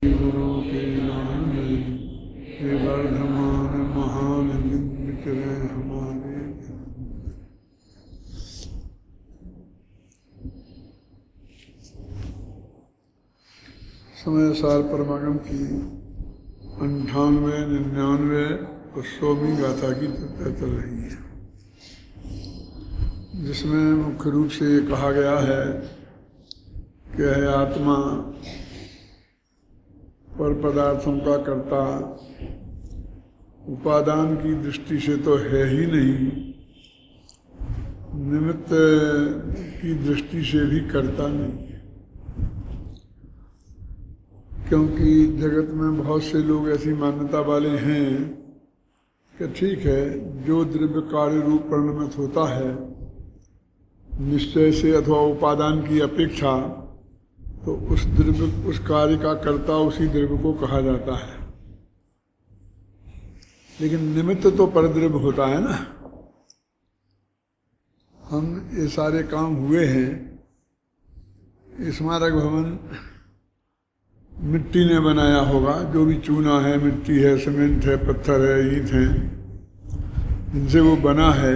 गुरु के नाम हे वर्धमान महान विचरे हमारे। समय सार परमागम की 98, 99 और 100वीं गाथा की चर्चा चल रही है, जिसमें मुख्य रूप से ये कहा गया है कि है आत्मा पर पदार्थों का कर्ता उपादान की दृष्टि से तो है ही नहीं, निमित्त की दृष्टि से भी करता नहीं है। क्योंकि जगत में बहुत से लोग ऐसी मान्यता वाले हैं कि ठीक है, जो द्रव्य कार्य रूप परिणमित होता है निश्चय से अथवा उपादान की अपेक्षा, तो उस द्रव्य उस कार्य का कर्ता उसी द्रव्य को कहा जाता है। लेकिन निमित्त तो परद्रव्य होता है ना। हम ये सारे काम हुए हैं, स्मारक भवन मिट्टी ने बनाया होगा, जो भी चूना है, मिट्टी है, सीमेंट है, पत्थर है, ईंट है, जिनसे वो बना है।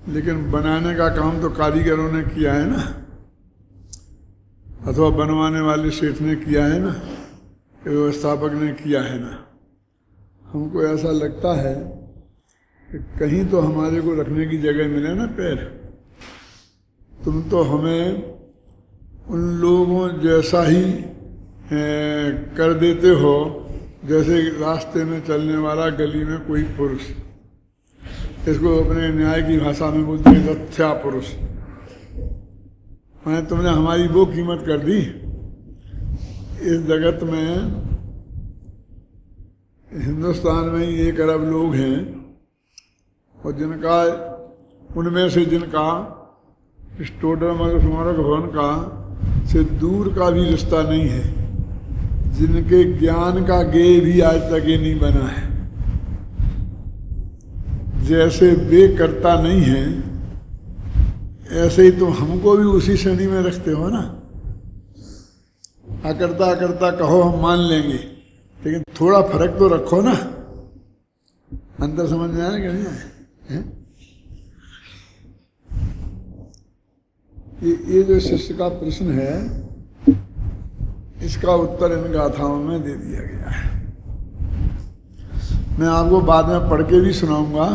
लेकिन बनाने का काम तो कारीगरों ने किया है ना, अथवा बनवाने वाले सेठ ने किया है ना, व्यवस्थापक ने किया है ना। हमको ऐसा लगता है कि कहीं तो हमारे को रखने की जगह मिले ना पैर। तुम तो हमें उन लोगों जैसा ही कर देते हो जैसे रास्ते में चलने वाला गली में कोई पुरुष। इसको अपने न्याय की भाषा में बोलते हैं रथ्या पुरुष। मैं तुमने हमारी वो कीमत कर दी। इस जगत में हिंदुस्तान में ही 1 अरब लोग हैं, और जिनका उनमें से जिनका इस टोटल स्मारक भवन का से दूर का भी रिश्ता नहीं है, जिनके ज्ञान का गेय भी आज तक ये नहीं बना है। जैसे वे करता नहीं है, ऐसे ही तुम हमको भी उसी श्रेणी में रखते हो ना। अकर्ता अकर्ता कहो, हम मान लेंगे, लेकिन थोड़ा फर्क तो रखो ना। अंतर समझ में आया कि नहीं आया? ये जो शिष्य का प्रश्न है, इसका उत्तर इन गाथाओं में दे दिया गया है। मैं आपको बाद में पढ़ के भी सुनाऊंगा,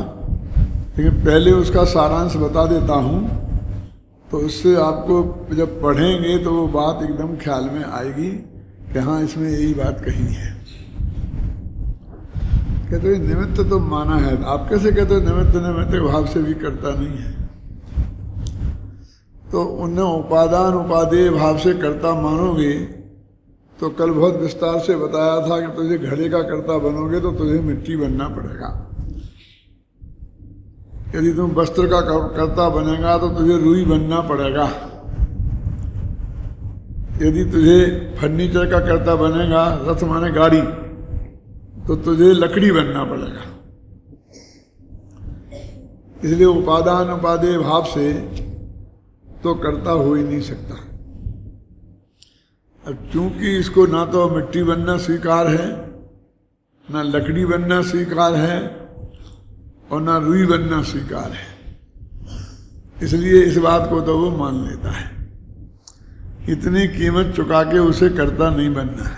लेकिन पहले उसका सारांश बता देता हूँ, तो उससे आपको जब पढ़ेंगे तो वो बात एकदम ख्याल में आएगी कि हाँ, इसमें यही बात कही है। कहते हैं निमित्त तो माना है। आप कैसे कहते हो निमित्त निमित्त भाव से भी करता नहीं है? तो उन्हें उपादान उपादेय भाव से करता मानोगे तो कल बहुत विस्तार से बताया था कि तुझे घड़े का कर्ता बनोगे तो तुझे मिट्टी बनना पड़ेगा। यदि तुम वस्त्र का कर्ता बनेगा तो तुझे रुई बनना पड़ेगा। यदि तुझे फर्नीचर का कर्ता बनेगा, रथ माने गाड़ी, तो तुझे लकड़ी बनना पड़ेगा। इसलिए उपादान उपादेय भाव से तो कर्ता हो ही नहीं सकता। अब चूंकि इसको ना तो मिट्टी बनना स्वीकार है, ना लकड़ी बनना स्वीकार है, और ना रुई बनना स्वीकार है, इसलिए इस बात को तो वो मान लेता है। इतनी कीमत चुका के उसे कर्ता नहीं बनना है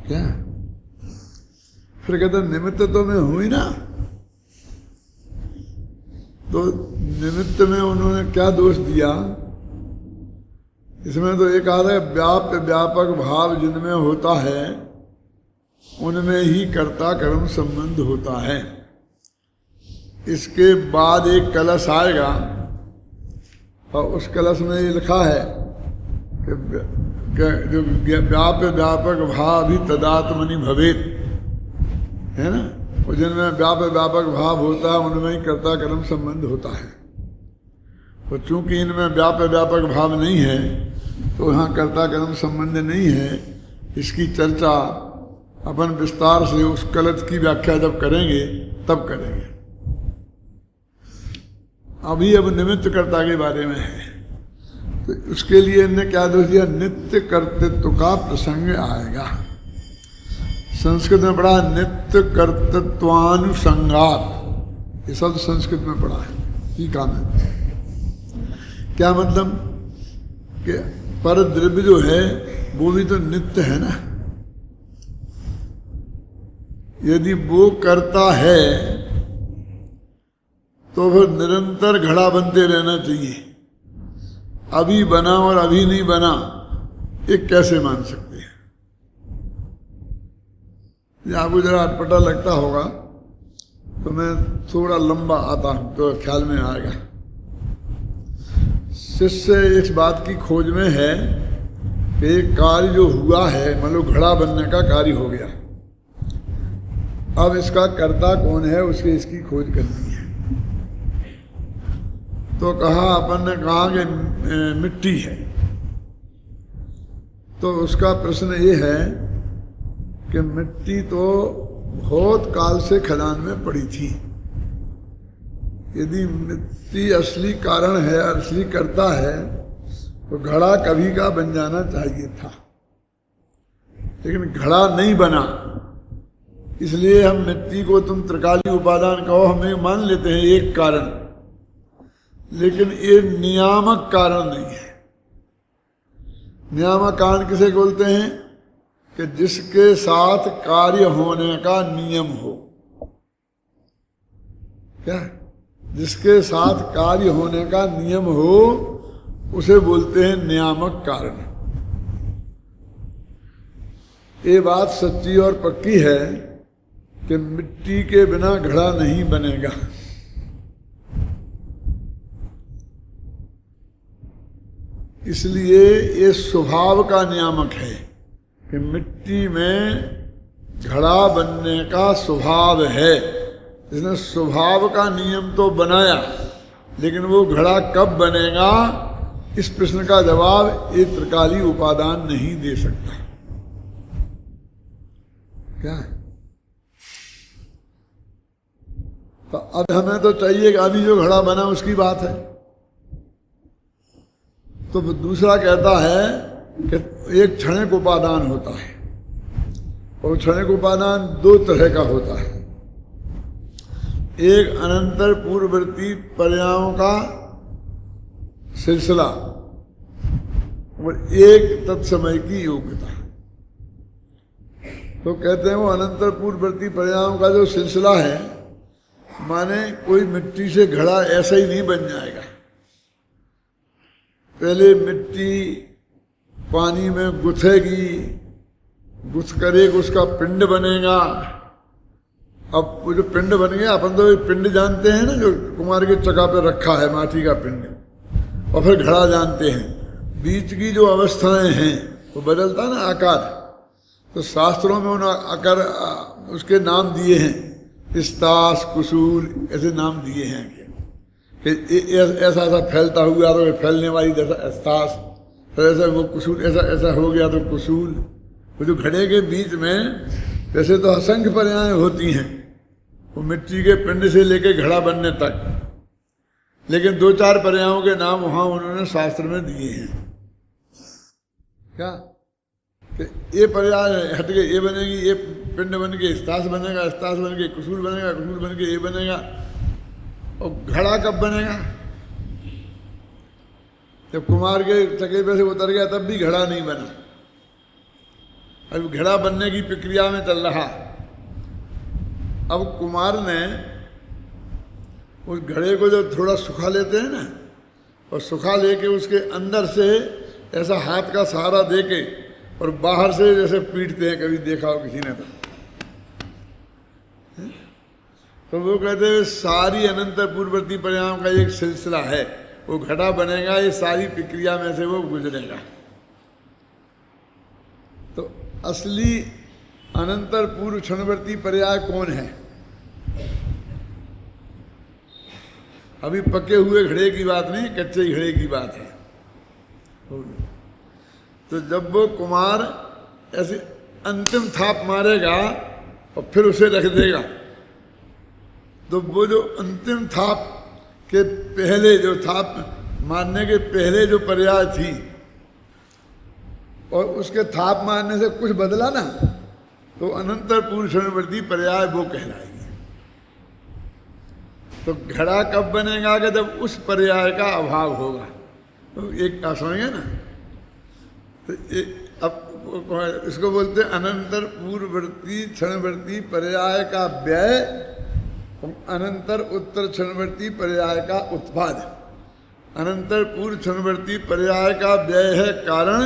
क्या? फिर कहता निमित्त तो मैं हूं ही ना। तो निमित्त में उन्होंने क्या दोष दिया? इसमें तो एक आता है व्याप्य व्यापक भाव जिनमें होता है उनमें ही कर्ता कर्म संबंध होता है। इसके बाद एक कलश आएगा और उस कलश में ये लिखा है कि जो व्याप्य व्यापक भाव भी तदात्मनि भवेत, है ना। और जिनमें व्याप्य व्यापक भाव होता है उनमें ही कर्ता कर्म संबंध होता है। तो चूंकि इनमें व्याप्य व्यापक भाव नहीं है तो यहाँ कर्ता कर्म संबंध नहीं है। इसकी चर्चा अपन विस्तार से उस कलश की व्याख्या जब करेंगे तब करेंगे। अभी अब निमित्त कर्ता के बारे में है। तो उसके लिए इनने क्या दोष दिया, नित्य कर्तृत्व का प्रसंग आएगा। संस्कृत में पढ़ा नित्य कर्तृत्वानुसंगात, ये शब्द संस्कृत में पढ़ा है, ठीक काम है। क्या मतलब कि पर द्रव्य जो है वो भी तो नित्य है ना। यदि वो करता है तो फिर निरंतर घड़ा बनते रहना चाहिए। अभी बना और अभी नहीं बना, एक कैसे मान सकते हैं? आपको जरा अटपटा लगता होगा तो मैं थोड़ा लंबा आता हूं तो ख्याल में आएगा। शिष्य इस बात की खोज में है कि एक कार्य जो हुआ है, मतलब घड़ा बनने का कार्य हो गया, अब इसका कर्ता कौन है, उसके इसकी खोज करनी है। तो कहा, अपन ने कहा कि मिट्टी है। तो उसका प्रश्न ये है कि मिट्टी तो बहुत काल से खदान में पड़ी थी। यदि मिट्टी असली कारण है, असली कर्ता है, तो घड़ा कभी का बन जाना चाहिए था, लेकिन घड़ा नहीं बना। इसलिए हम मिट्टी को तुम त्रिकाली उपादान कहो, हमें मान लेते हैं एक कारण, लेकिन ये नियामक कारण नहीं है। नियामक कारण किसे बोलते हैं कि जिसके साथ कार्य होने का नियम हो। क्या? जिसके साथ कार्य होने का नियम हो उसे बोलते हैं नियामक कारण। ये बात सच्ची और पक्की है कि मिट्टी के बिना घड़ा नहीं बनेगा। इसलिए ये स्वभाव का नियामक है कि मिट्टी में घड़ा बनने का स्वभाव है। इसने स्वभाव का नियम तो बनाया, लेकिन वो घड़ा कब बनेगा, इस प्रश्न का जवाब ये त्रिकाली उपादान नहीं दे सकता। क्या है? तो अब हमें तो चाहिए कि अभी जो घड़ा बना उसकी बात है। तो दूसरा कहता है कि एक क्षणिक उपादान होता है, और क्षणिक उपादान दो तरह का होता है। एक अनंतर पूर्ववर्ती पर्यायों का सिलसिला और एक तत्समय की योग्यता। तो कहते हैं वो अनंतर पूर्ववर्ती पर्यायों का जो सिलसिला है, माने कोई मिट्टी से घड़ा ऐसा ही नहीं बन जाएगा। पहले मिट्टी पानी में गुथेगी, गुथ कर एक उसका पिंड बनेगा। अब वो जो पिंड बन गया, अपन तो पिंड जानते हैं ना, जो कुमार के चका पे रखा है माटी का पिंड, और फिर घड़ा जानते हैं। बीच की जो अवस्थाएं हैं वो बदलता ना आकार। तो शास्त्रों में उन आकार उसके नाम दिए हैं, स्तास, कुसूल, ऐसे नाम दिए हैं कि ऐसा ऐसा फैलता हुआ तो फैलने वाली जैसा स्तास, फिर ऐसा वो कुसूल, ऐसा ऐसा हो गया तो कुसूल। वो जो घड़े के बीच में वैसे तो असंख्य पर्याय होती हैं, वो मिट्टी के पिंड से लेके घड़ा बनने तक, लेकिन दो चार पर्यायों के नाम वहां उन्होंने शास्त्र में दिए हैं। क्या? ये पर्याय हट के ये बनेगी, ये पिंड बन के स्तास बनेगा, स्तास बन के कुसूल बनेगा, कुसूल बन के ये बनेगा। और घड़ा कब बनेगा? जब कुमार के चके पे से उतर गया तब भी घड़ा नहीं बना। अब घड़ा बनने की प्रक्रिया में चल रहा। अब कुमार ने उस घड़े को जो थोड़ा सुखा लेते हैं ना, और सुखा लेके उसके अंदर से ऐसा हाथ का सहारा देके और बाहर से जैसे पीटते हैं, कभी देखा हो किसी ने तो वो कहते हैं सारी अनंतर पूर्ववर्ती पर्यायों का एक सिलसिला है। वो घड़ा बनेगा, ये सारी प्रक्रिया में से वो गुजरेगा। तो असली अनंतर पूर्व क्षणवर्ती पर्याय कौन है? अभी पके हुए घड़े की बात नहीं, कच्चे घड़े की बात है। तो जब वो कुमार ऐसे अंतिम थाप मारेगा और फिर उसे रख देगा, तो वो जो अंतिम थाप के पहले जो थाप मारने के पहले जो पर्याय थी और उसके थाप मारने से कुछ बदला ना, तो अनंतर पूर्व क्षणवर्ती पर्याय वो कहलाएगी। तो घड़ा कब बनेगा कि जब उस पर्याय का अभाव होगा। तो एक समझिए ना, तो अब इसको बोलते हैं अनंतर पूर्ववर्ती क्षणवर्ती पर्याय का व्यय, अनंतर उत्तर क्षणवर्ती पर्याय का उत्पाद। अनंतर पूर्व क्षणवर्ती पर्याय का व्यय है कारण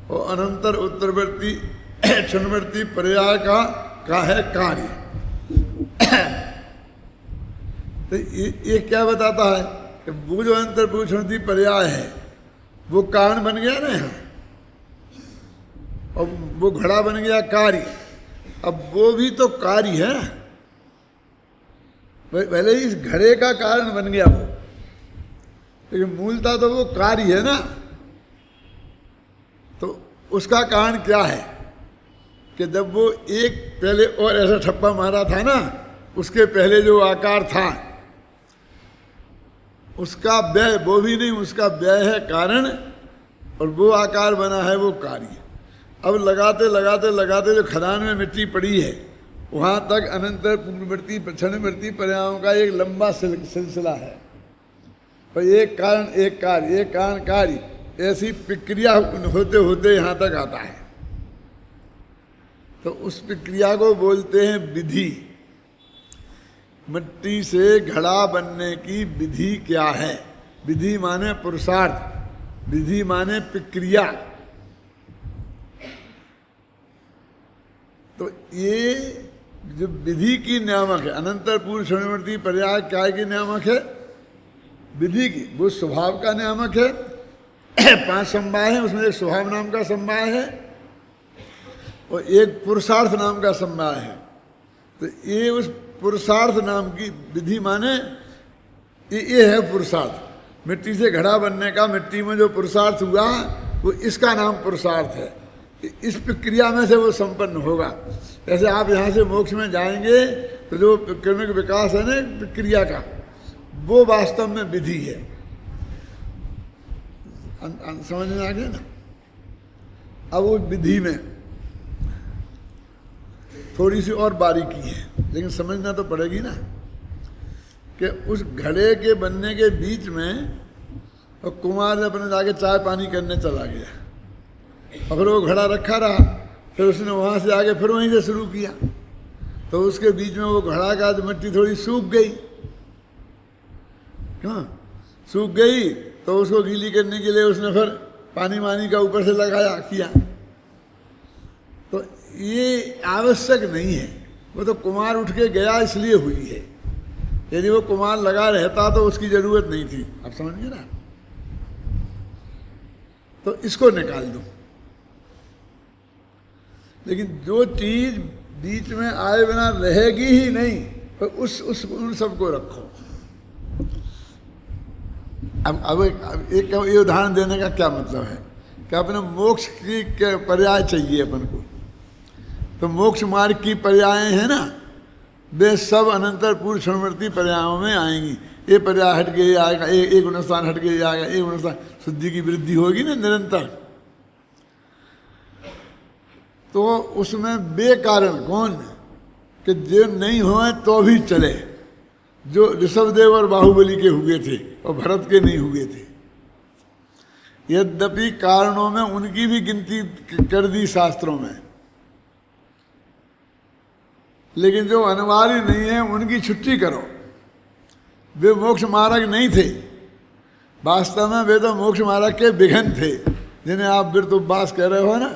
और अनंतर उत्तरवर्ती क्षणवर्ती पर्याय का है कार्य। तो ये क्या बताता है कि वो जो अंतर पूर्व क्षणवर्ती पर्याय है वो कारण बन गया ना यहाँ, और वो घड़ा बन गया कार्य। अब वो भी तो कार्य है, पहले ही इस घड़े का कारण बन गया वो, लेकिन मूलतः तो वो कार्य है ना। तो उसका कारण क्या है कि जब वो एक पहले और ऐसा ठप्पा मारा था ना, उसके पहले जो आकार था उसका व्यय, वो भी नहीं, उसका व्यय है कारण और वो आकार बना है वो कार्य। अब लगाते लगाते लगाते जो खदान में मिट्टी पड़ी है वहाँ तक अनंतर पूर्ववर्ती क्षणवर्ती पर्यायों का एक लंबा सिलसिला है। और एक कारण एक कार्य, एक कारण कार्य, ऐसी प्रक्रिया होते होते यहाँ तक आता है। तो उस प्रक्रिया को बोलते हैं विधि। मिट्टी से घड़ा बनने की विधि क्या है? विधि माने पुरुषार्थ, विधि माने प्रक्रिया। तो ये जो विधि की नियामक है, अनंतर पूर्व क्षणवर्ती पर्याय क्या की नियामक है? विधि की। वो स्वभाव का नियामक है। 5 समवाय है, उसमें एक स्वभाव नाम का समवाय है और एक पुरुषार्थ नाम का समवाय है। तो ये उस पुरुषार्थ नाम की विधि माने ये है पुरुषार्थ। मिट्टी से घड़ा बनने का, मिट्टी में जो पुरुषार्थ हुआ वो इसका नाम पुरुषार्थ है। इस प्रक्रिया में से वो संपन्न होगा। जैसे आप यहाँ से मोक्ष में जाएंगे तो जो क्रमिक विकास है ना प्रक्रिया का, वो वास्तव में विधि है। समझ में आ गया ना? अब वो विधि में थोड़ी सी और बारीकी है, लेकिन समझना तो पड़ेगी ना कि उस घड़े के बनने के बीच में और कुमार अपने जाके चाय पानी करने चला गया और फिर वो घड़ा रखा रहा। फिर उसने वहाँ से आके फिर वहीं से शुरू किया, तो उसके बीच में वो घड़ा का मिट्टी थोड़ी सूख गई। क्यों सूख गई? तो उसको गीली करने के लिए उसने फिर पानी वानी का ऊपर से लगाया किया। तो ये आवश्यक नहीं है, वो तो कुमार उठ के गया इसलिए हुई है। यदि वो कुमार लगा रहता तो उसकी जरूरत नहीं थी। आप समझ गए ना? तो इसको निकाल दो। लेकिन जो चीज बीच में आए बिना रहेगी ही नहीं, तो उन सबको रखो। अब एक ये उदाहरण देने का क्या मतलब है कि अपने मोक्ष की पर्याय चाहिए अपन को, तो मोक्ष मार्ग की पर्याय है ना, वे सब अनंतर पूर्व क्षणवर्ती पर्यायों में आएंगी। ये पर्याय हट के आएगा, एक गुणस्थान हट के आएगा, एक गुणस्थान, शुद्धि की वृद्धि होगी ना निरंतर। तो उसमें वे कारण कौन कि जो नहीं हुए तो भी चले, जो ऋषभदेव और बाहुबली के हुए थे और भरत के नहीं हुए थे। यद्यपि कारणों में उनकी भी गिनती कर दी शास्त्रों में, लेकिन जो अनिवार्य नहीं है उनकी छुट्टी करो। वे मोक्ष मार्ग नहीं थे, वास्तव में वे तो मोक्ष मार्ग के विघ्न थे, जिन्हें आप विरतोपवास कह रहे हो ना।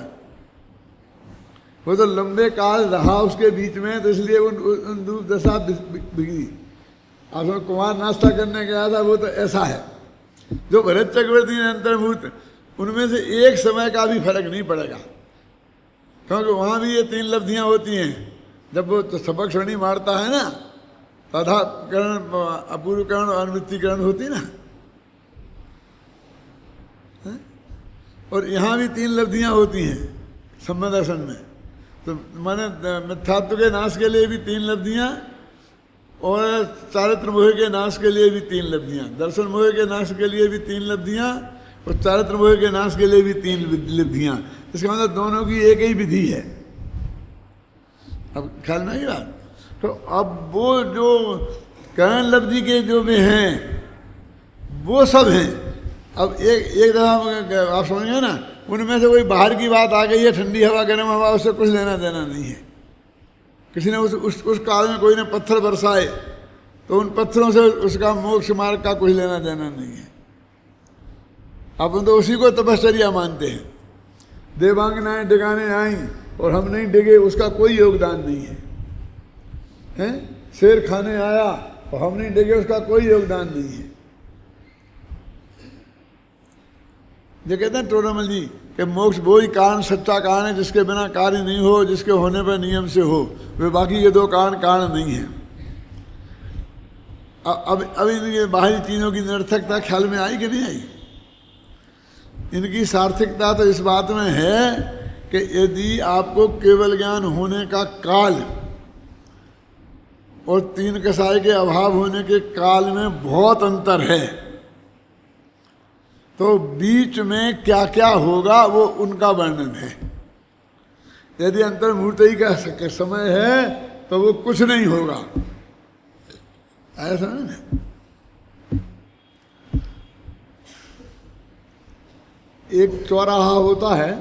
वो तो लंबे काल रहा उसके बीच में, तो इसलिए उन दुर्दशा बिगड़ी। आप कुमार नाश्ता करने गया था, वो तो ऐसा है। जो भरत चक्रवर्ती ने अंतर्भूत, उनमें से एक समय का भी फर्क नहीं पड़ेगा, क्योंकि वहाँ भी ये 3 लब्धियाँ होती हैं। जब वो तो सबक श्रेणी मारता है ना, तथाकरण, अपूर्वकरण और अनुवृत्तिकरण होती ना, और यहाँ भी 3 लब्धियाँ होती हैं सम्य दर्शन में। तो माने मिथ्यात्व के नाश के लिए भी 3 लब्धियाँ और चारित्र मोह के नाश के लिए भी 3 लब्धियां, दर्शन मोह के नाश के लिए भी 3 लब्धियां और चारित्र मोह के नाश के लिए भी 3 लब्धियां। इसका मतलब दोनों की एक ही विधि है। अब ख्याल में आई बात? तो अब वो जो करण लब्धि के जो में हैं वो सब हैं। अब एक दफा आप समझेंगे ना, उनमें से कोई बाहर की बात आ गई है, ठंडी हवा गर्म हवा, उससे कुछ लेना देना नहीं है। किसी ने उस काल में कोई ने पत्थर बरसाए तो उन पत्थरों से उसका मोक्ष मार्ग का कुछ लेना देना नहीं है। अपन तो उसी को तपश्चर्या मानते हैं। देवांगनाएं डिगाने आई और हम नहीं डिगे, उसका कोई योगदान नहीं है, हैं? शेर खाने आया और हम नहीं डिगे, उसका कोई योगदान नहीं है। जो कहते हैं टोडामल जी कि मोक्ष वो ही कारण, सच्चा कारण है जिसके बिना कार्य नहीं हो, जिसके होने पर नियम से हो। वे बाकी ये 2 कारण नहीं है। अब इनकी बाहरी चीज़ों की निरर्थकता ख्याल में आई कि नहीं आई? इनकी सार्थकता तो इस बात में है कि यदि आपको केवल ज्ञान होने का काल और 3 कसाय के अभाव होने के काल में बहुत अंतर है, तो बीच में क्या क्या होगा वो उनका वर्णन है। यदि अंतर्मुहूर्त का समय है तो वो कुछ नहीं होगा, ऐसा नहीं। एक चौराहा होता है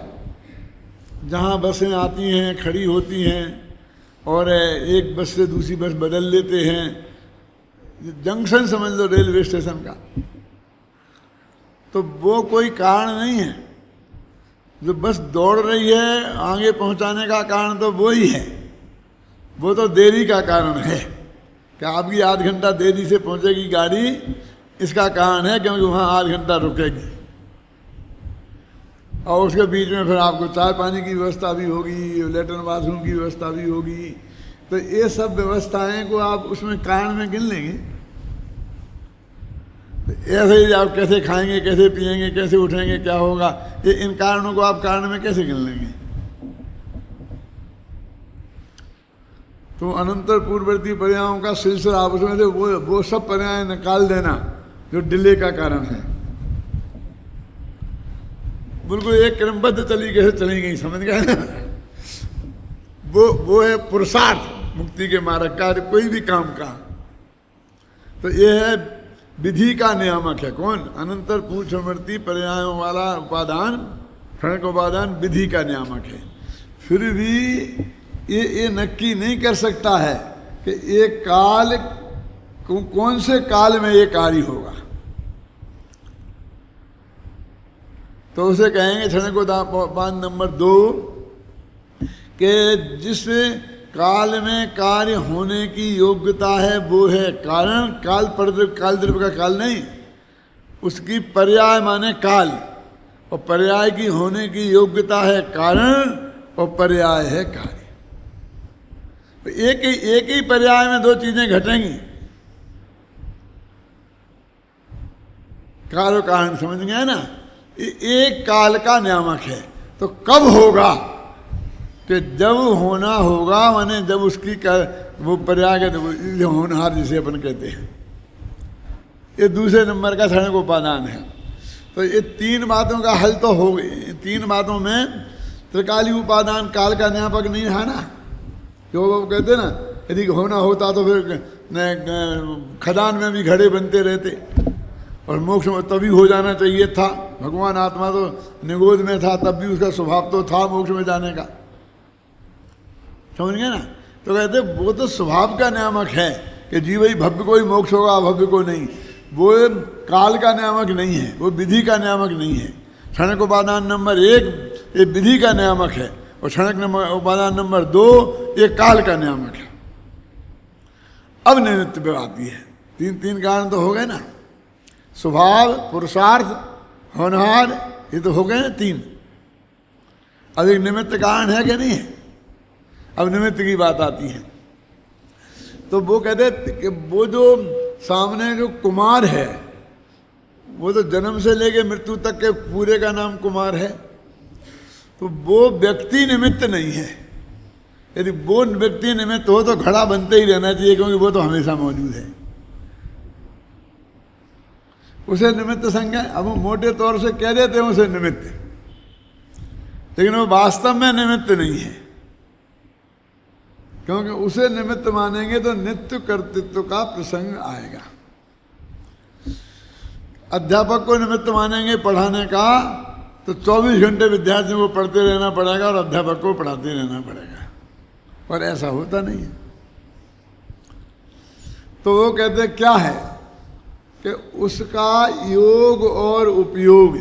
जहाँ बसें आती हैं, खड़ी होती हैं और एक बस से दूसरी बस बदल लेते हैं। जंक्शन समझ लो रेलवे स्टेशन का। तो वो कोई कारण नहीं है। जो बस दौड़ रही है आगे पहुंचाने का कारण तो वो ही है, वो तो देरी का कारण है कि आपकी आध घंटा देरी से पहुंचेगी गाड़ी, इसका कारण है क्योंकि वहाँ आध घंटा रुकेगी। और उसके बीच में फिर आपको चाय पानी की व्यवस्था भी होगी, लेटरिन बाथरूम की व्यवस्था भी होगी। तो ये सब व्यवस्थाएं को आप उसमें कारण में गिन लेंगे। ऐसे ही आप कैसे खाएंगे, कैसे पिएंगे, कैसे उठेंगे, क्या होगा, ये इन कारणों को आप कारण में कैसे गिन लेंगे? तो अनंतर पूर्ववर्ती पर्यायों का सिलसिला आप उसमें से वो सब पर्याय निकाल देना जो डिले का कारण है। बिल्कुल एक क्रमबद्ध तरीके से चली गई, समझ गए ना? वो है पुरुषार्थ मुक्ति के मार्ग का, कोई भी काम का। तो ये है विधि का नियामक है। कौन? अनंतर पूर्ववर्ती पर्यायों वाला उपादान, क्षणिक उपादान विधि का नियामक है। फिर भी ये नक्की नहीं कर सकता है कि एक काल कौन से काल में ये कार्य होगा। तो उसे कहेंगे क्षणिक उपादान नंबर 2 कि जिस काल में कार्य होने की योग्यता है वो है कारण। काल काल द्रव्य का काल नहीं, उसकी पर्याय माने काल, और पर्याय की होने की योग्यता है कारण और पर्याय है कार्य। तो एक ही पर्याय में 2 चीजें घटेंगी, काल और कारण, समझ गए ना? एक काल का नियामक है। तो कब होगा? कि जब होना होगा, माने जब उसकी वो पर्याय के होनहार जिसे अपन कहते हैं, ये दूसरे नंबर का क्षणिक उपादान है। तो ये 3 बातों का हल तो हो गई। 3 बातों में त्रिकाली उपादान काल का नियामक नहीं है ना, जो वो कहते ना, यदि होना होता तो फिर खदान में भी घड़े बनते रहते और मोक्ष में तभी हो जाना चाहिए था। भगवान आत्मा तो निगोद में था, तब भी उसका स्वभाव तो था मोक्ष में जाने का, समझ गए ना? तो कहते वो तो स्वभाव का नियामक है कि जीव ही भव्य को ही मोक्ष होगा, अभव्य को नहीं। वो काल का नियामक नहीं है, वो विधि का नियामक नहीं है। क्षणिक उपादान नंबर 1 ये विधि का नियामक है और क्षणिक उपादान नंबर 2 ये काल का नियामक है। अब निमित्त पे आती है। 3 कारण तो हो गए ना, स्वभाव, पुरुषार्थ, होनहार, ये तो हो गए ना 3। अब एक निमित्त कारण है कि नहीं है? अब निमित्त की बात आती है। तो वो कहते कि वो जो सामने जो कुमार है वो तो जन्म से लेके मृत्यु तक के पूरे का नाम कुमार है। तो वो व्यक्ति निमित्त नहीं है, यदि वो व्यक्ति निमित्त हो तो घड़ा बनते ही रहना चाहिए, क्योंकि वो तो हमेशा मौजूद है। उसे निमित्त संज्ञा, अब वो मोटे तौर से कह देते हैं उसे निमित्त, लेकिन वो वास्तव में निमित्त नहीं है, क्योंकि उसे निमित्त मानेंगे तो नित्य कर्तृत्व का प्रसंग आएगा। अध्यापक को निमित्त मानेंगे पढ़ाने का तो 24 घंटे विद्यार्थियों को पढ़ते रहना पड़ेगा और अध्यापक को पढ़ाते रहना पड़ेगा, पर ऐसा होता नहीं है। तो वो कहते क्या है कि उसका योग और उपयोग।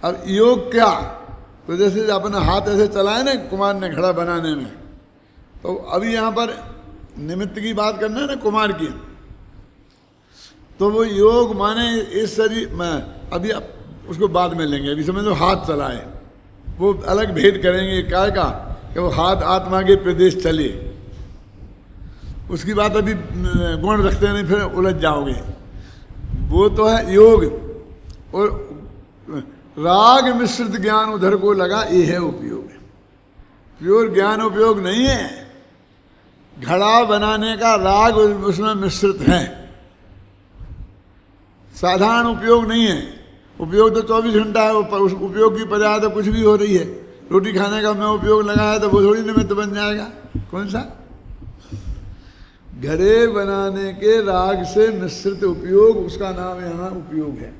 अब योग क्या, तो जैसे अपना हाथ ऐसे चलाए ना कुमार ने घड़ा बनाने में, तो अभी यहाँ पर निमित्त की बात करना है ना कुमार की, तो वो योग माने इस शरीर में, अभी आप उसको बाद में लेंगे, अभी समझ लो हाथ चलाए, वो अलग भेद करेंगे काय का कि वो हाथ आत्मा के प्रदेश चले, उसकी बात अभी गुण रखते नहीं, फिर उलझ जाओगे। वो तो है योग, और राग मिश्रित ज्ञान उधर को लगा, ये है उपयोग। प्योर ज्ञान उपयोग नहीं है, घड़ा बनाने का राग उसमें मिश्रित है, साधारण उपयोग नहीं है। उपयोग तो 24 घंटा है, उस उपयोग की पर्याय तो कुछ भी हो रही है। रोटी खाने का मैं उपयोग लगाया तो वो थोड़ी निमित्त बन जाएगा, कौन सा? घड़े बनाने के राग से मिश्रित उपयोग, उसका नाम यहाँ उपयोग है।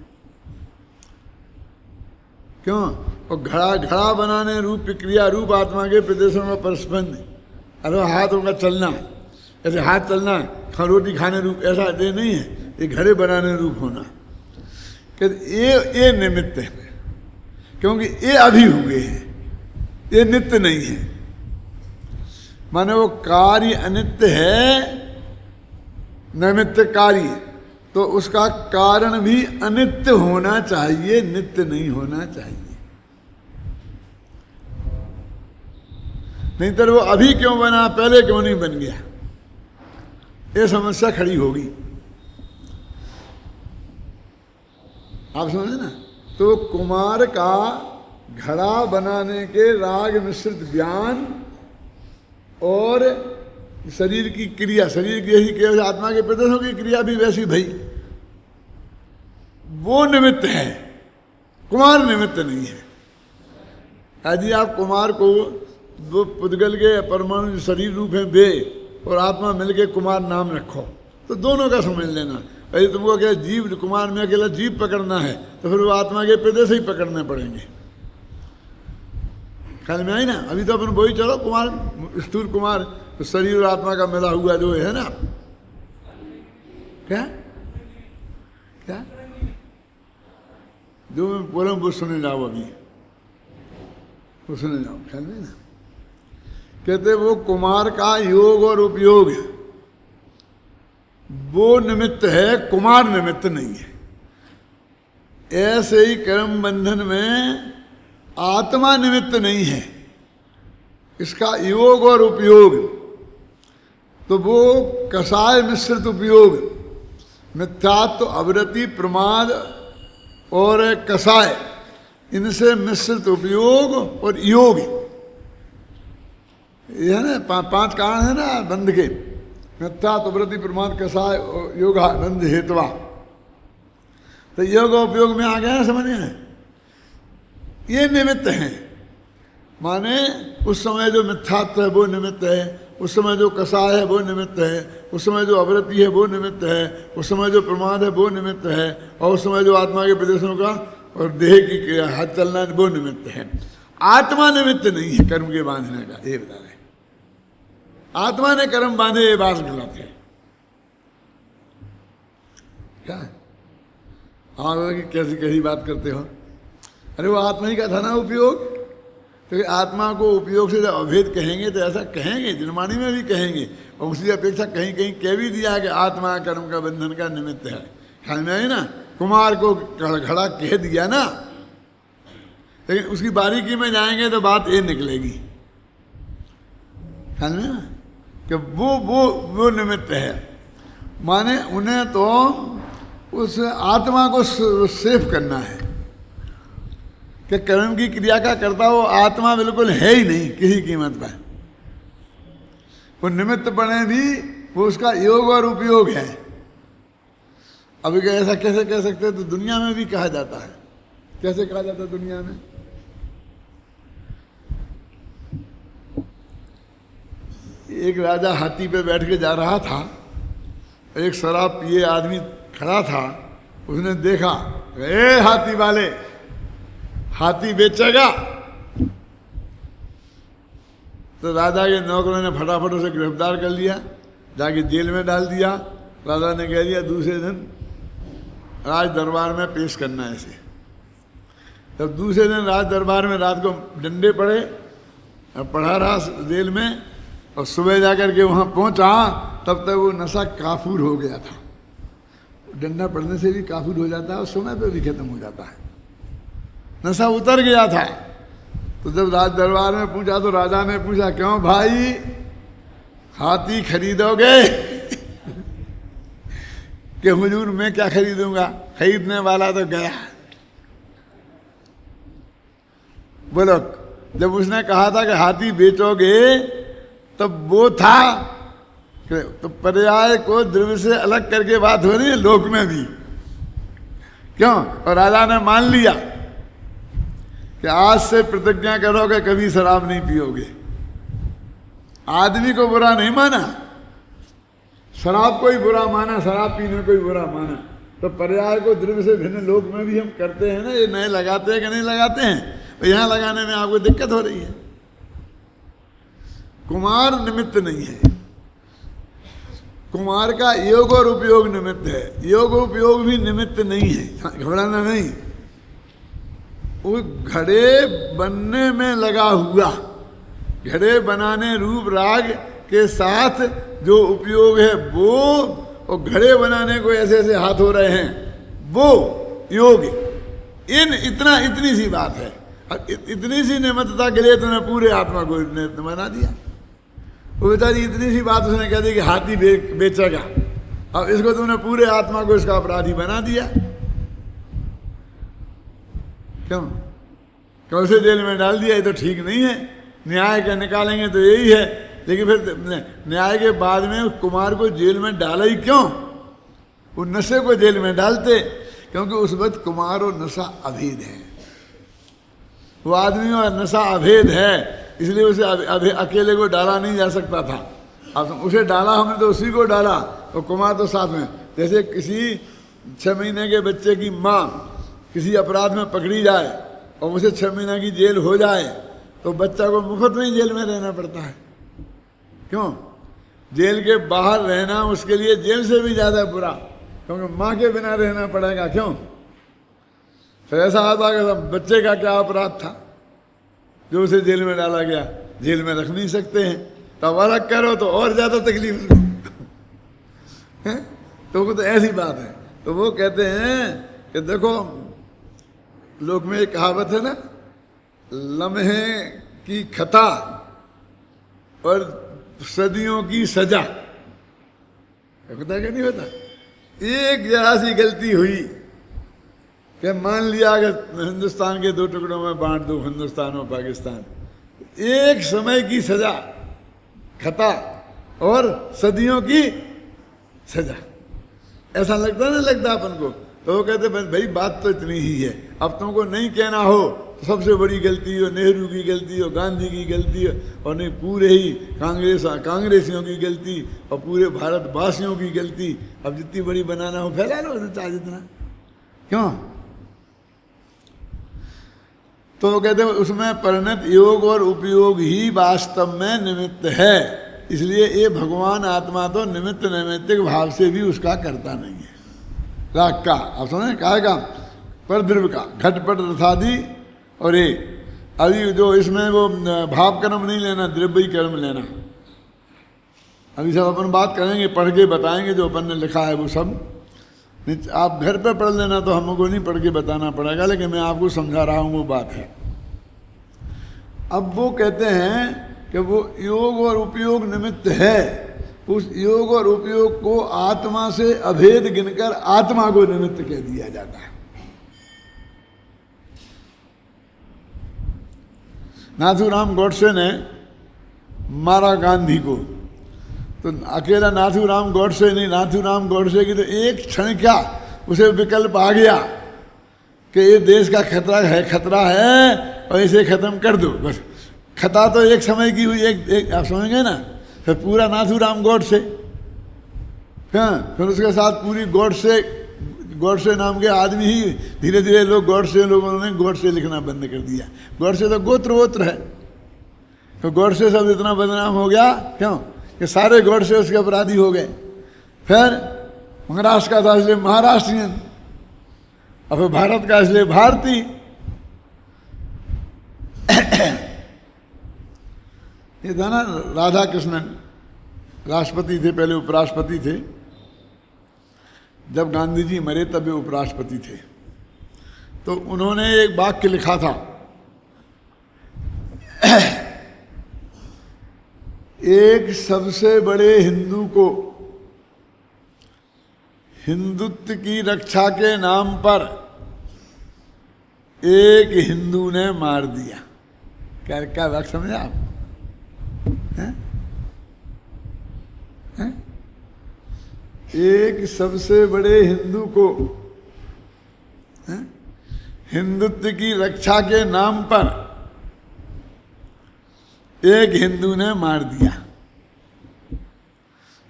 क्यों? और घड़ा बनाने रूप क्रिया रूप आत्मा के प्रदेशों में परस्पंद, अरे हाथों का चलना, ऐसे हाथ चलना रोटी खाने रूप, ऐसा ये नहीं है, ये घड़े बनाने रूप होना। कहते ये निमित्त है, क्योंकि ये अभी हुए हैं, ये नित्य नहीं है। माने वो कार्य अनित्य है, निमित्त कार्य, तो उसका कारण भी अनित्य होना चाहिए, नित्य नहीं होना चाहिए। नहीं तो वो अभी क्यों बना, पहले क्यों नहीं बन गया, ये समस्या खड़ी होगी। आप समझे ना? तो कुमार का घड़ा बनाने के राग मिश्रित ज्ञान और शरीर की क्रिया, शरीर की यही क्रिया, आत्मा के प्रदेशों की क्रिया भी वैसी भई, वो निमित्त है, कुमार निमित्त नहीं है। यदि आप कुमार को वो पुद्गल के परमाणु शरीर रूप है वे और आत्मा मिलके कुमार नाम रखो, तो दोनों का समझ लेना। यदि तुमको क्या जीव कुमार में अकेला जीव पकड़ना है, तो फिर वो आत्मा के प्रदेश ही पकड़ने पड़ेंगे। ख्याल में आई ना? अभी तो अपन वही चलो कुमार, स्थूल कुमार, तो शरीर और आत्मा का मिला हुआ जो है ना, क्या क्या जो मैं बोल रहा हूँ वो सुने जाओ, अभी वो सुने जाओ, ख्याल में ना? कहते वो कुमार का योग और उपयोग है, वो निमित्त है, कुमार निमित्त नहीं है। ऐसे ही कर्म बंधन में आत्मा निमित्त नहीं है, इसका योग और उपयोग, तो वो कसाय मिश्रित उपयोग, मिथ्यात्व, अवरति, प्रमाद और कसाय, इनसे मिश्रित उपयोग और योग, यह है ना पांच कारण है ना बंध के, मिथ्यात्व, अवरति, प्रमाद, कसाय, योगा बंध हेतवा। तो योग उपयोग में आ गया ना, समझ गए? ये निमित्त हैं। माने उस समय जो मिथ्यात्व है वो निमित्त है, उस समय जो कसाय है वो निमित्त है, उस समय जो अवरति है वो निमित्त है, उस समय जो प्रमाद है वो निमित्त है, और उस समय जो आत्मा के प्रदेशों का और देह की हाथ चलना है वो निमित्त है। आत्मा निमित्त नहीं है कर्म के बांधने का, ये बता रहे। आत्मा ने कर्म बांधे, ये बात गलत है। क्या हाँ कैसी कैसी बात करते हो? अरे वो आत्मा ही का था ना उपयोग, तो आत्मा को उपयोग से जब अभेद कहेंगे तो ऐसा कहेंगे, जनवाणी में भी कहेंगे, और उसकी अपेक्षा कहीं कहीं कह भी दिया कि आत्मा कर्म का बंधन का निमित्त है। ख्याल में आई ना? कुमार को घड़ा कह दिया ना, लेकिन उसकी बारीकी में जाएंगे तो बात ये निकलेगी। ख्याल में ना कि वो निमित्त है। माने उन्हें तो उस आत्मा को सेफ करना है, कि कर्म की क्रिया का करता वो आत्मा बिल्कुल है ही नहीं किसी कीमत पर। वो निमित्त बने भी वो उसका योग और उपयोग है। अभी क्या ऐसा कैसे कह सकते हैं? तो दुनिया में भी कहा जाता है। कैसे कहा जाता है दुनिया में? एक राजा हाथी पे बैठ के जा रहा था, एक शराब पिए आदमी खड़ा था, उसने देखा, ए हाथी वाले, हाथी बेचेगा? तो राजा के नौकरों ने फटाफट उसे गिरफ्तार कर लिया, जाके जेल में डाल दिया। राजा ने कह दिया दूसरे दिन राज दरबार में पेश करना है इसे। तब दूसरे दिन राज दरबार में रात को डंडे पड़े और पढ़ा रहा जेल में, और सुबह जाकर के वहाँ पहुँचा तब तक वो नशा काफूर हो गया था। डंडा पड़ने से भी काफूर हो जाता है और समय पे भी खत्म हो जाता है, नशा उतर गया था। तो जब राज दरबार में पूछा तो राजा ने पूछा, क्यों भाई हाथी खरीदोगे? कि हुजूर मैं क्या खरीदूंगा, खरीदने वाला तो गया। बोलो, जब उसने कहा था कि हाथी बेचोगे तब वो था कि तो पर्याय को द्रव्य से अलग करके बात हो रही है लोक में भी, क्यों? और राजा ने मान लिया कि आज से प्रतिज्ञा करो कि कभी शराब नहीं पियोगे। आदमी को बुरा नहीं माना, शराब को ही बुरा माना, शराब पीने को ही बुरा माना। तो पर्याय को द्रव्य से भिन्न लोक में भी हम करते हैं ना, ये नए लगाते हैं कि नहीं लगाते हैं? तो यहाँ लगाने में आपको दिक्कत हो रही है। कुमार निमित्त नहीं है, कुमार का योग और उपयोग निमित्त है, योग उपयोग भी निमित्त नहीं है, घबराना नहीं। वो घड़े बनने में लगा हुआ, घड़े बनाने रूप राग के साथ जो उपयोग है वो, और घड़े बनाने को ऐसे ऐसे हाथ हो रहे हैं वो योग। इतनी सी बात है, और इतनी सी निमित्तता के लिए तुमने पूरे आत्मा को निमित्त बना दिया। वो बेचारी इतनी सी बात उसने कह दी कि हाथी बेचेगा, अब इसको तुमने पूरे आत्मा को इसका अपराधी बना दिया। क्यों? कैसे जेल में डाल दिया? ये तो ठीक नहीं है। न्याय का निकालेंगे तो यही है, लेकिन फिर न्याय के बाद में कुमार को जेल में डाला ही क्यों? वो नशे को जेल में डालते, क्योंकि उस वक्त कुमार और नशा अभेद है। वो आदमी और नशा अभेद है, इसलिए उसे अकेले को डाला नहीं जा सकता था। अब उसे डाला हमने तो उसी को डाला, और कुमार तो साथ में। जैसे किसी 6 महीने के बच्चे की माँ किसी अपराध में पकड़ी जाए और उसे 6 महीने की जेल हो जाए, तो बच्चा को मुफ्त में ही जेल में रहना पड़ता है। क्यों? जेल के बाहर रहना उसके लिए जेल से भी ज्यादा बुरा, क्योंकि माँ के बिना रहना पड़ेगा। क्यों? तो ऐसा आता कि बच्चे का क्या अपराध था जो उसे जेल में डाला गया? जेल में रख नहीं सकते हैं, तो अब अलग करो तो और ज्यादा तकलीफ है। तो वो तो ऐसी बात है। तो वो कहते हैं कि देखो, लोक में एक कहावत है ना, लम्हे की खता और सदियों की सजा। होता क्या नहीं होता? एक जरा सी गलती हुई कि मान लिया कि हिंदुस्तान के 2 टुकड़ों में बांट दो, हिंदुस्तान और पाकिस्तान, एक समय की सजा, खता और सदियों की सजा। ऐसा लगता ना लगता अपन को? तो वो कहते भाई बात तो इतनी ही है, अब तुमको नहीं कहना हो तो सबसे बड़ी गलती हो नेहरू की गलती हो, गांधी की गलती हो, और नहीं पूरे ही कांग्रेसियों की गलती और पूरे भारतवासियों की गलती। अब जितनी बड़ी बनाना हो फैला लो चाहे जितना। क्यों? तो वो कहते हैं उसमें परिणत योग और उपयोग ही वास्तव में निमित्त है। इसलिए ये भगवान आत्मा तो निमित्त नैमित्तिक भाव से भी उसका करता नहीं है। राग का आप समझे काय का? पर द्रव्य का, घटपट रथादि। और ये अभी जो इसमें वो भाव कर्म नहीं लेना, द्रव्य कर्म लेना। अभी सब अपन बात करेंगे, पढ़ के बताएंगे जो अपन ने लिखा है वो सब। आप घर पे पढ़ लेना तो हमको नहीं पढ़ के बताना पड़ेगा, लेकिन मैं आपको समझा रहा हूँ वो बात है। अब वो कहते हैं कि वो योग और उपयोग निमित्त है, उस योग और उपयोग को आत्मा से अभेद गिनकर आत्मा को निमित्त कह दिया जाता है। नाथूराम गोडसे ने मारा गांधी को, तो अकेला नाथूराम गोडसे नहीं, नाथूराम गोडसे की तो एक क्षण क्या उसे विकल्प आ गया कि ये देश का खतरा है और इसे खत्म कर दो बस। खता तो एक समय की हुई, एक आप समझेंगे ना। फिर पूरा नाथूराम गोडसे, हाँ, फिर उसके साथ पूरी गोडसे नाम के आदमी ही, धीरे धीरे लोगों ने गोडसे लिखना बंद कर दिया। गोडसे तो गोत्र है, तो गोडसे शब्द इतना बदनाम हो गया क्यों कि सारे गोडसे उसके अपराधी हो गए। फिर महाराष्ट्र का था इसलिए महाराष्ट्रियन, और फिर भारत का इसलिए भारतीय। ये था ना राधा कृष्णन, राष्ट्रपति थे, पहले उपराष्ट्रपति थे। जब गांधी जी मरे तब वे उपराष्ट्रपति थे। तो उन्होंने एक वाक्य लिखा था, एक सबसे बड़े हिंदू को हिंदुत्व की रक्षा के नाम पर एक हिंदू ने मार दिया। क्या वाक्य समझे आप? हैं? एक सबसे बड़े हिंदू को हिंदुत्व की रक्षा के नाम पर एक हिंदू ने मार दिया।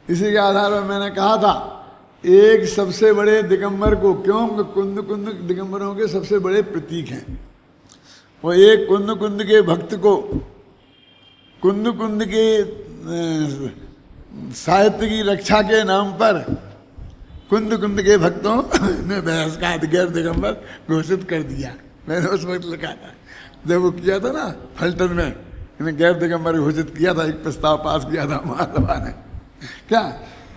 इसी के आधार पर मैंने कहा था, एक सबसे बड़े दिगंबर को, क्यों कुंद दिगंबरों के सबसे बड़े प्रतीक हैं, वो एक कुंद के भक्त को कुंद के साहित्य की रक्षा के नाम पर कुंद के भक्तों ने बहस का गैर दिगंबर घोषित कर दिया। मैंने उस वक्त लिखा था, जब वो किया था ना फल्टन में, इन्हें गैर दिगंबर घोषित किया था, एक प्रस्ताव पास किया था महासभा ने। क्या